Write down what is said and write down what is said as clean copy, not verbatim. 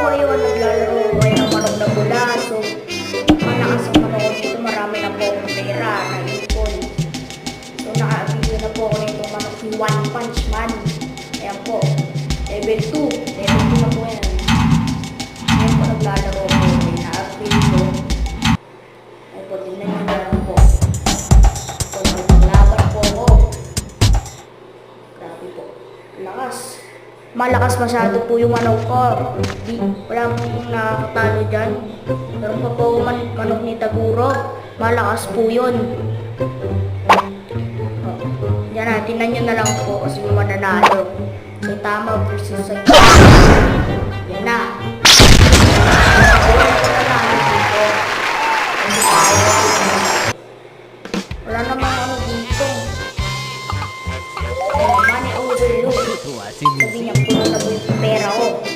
ngayon naglalaro ko kayo ng manok na bula. So, malakas ang manok ko dito. Marami na po akong pera na ipon. So, nakabili na po ako nitong manok ni One Punch Man. Ayan po. Level 2. Level 2 na po yan. Ayan po naglalaro ko. May na-upgrade ko. Ayan po, tingnan nyo na lang po. So, naglaban po ako. Grabe po. Lakas. Malakas masyado po yung manok ko. Wala pong nakakatalo dyan. Meron pa po manok ni Taguro. Malakas po yun. Yan na, tingnan nyo na lang po kasi mananalo. So, tama versus sa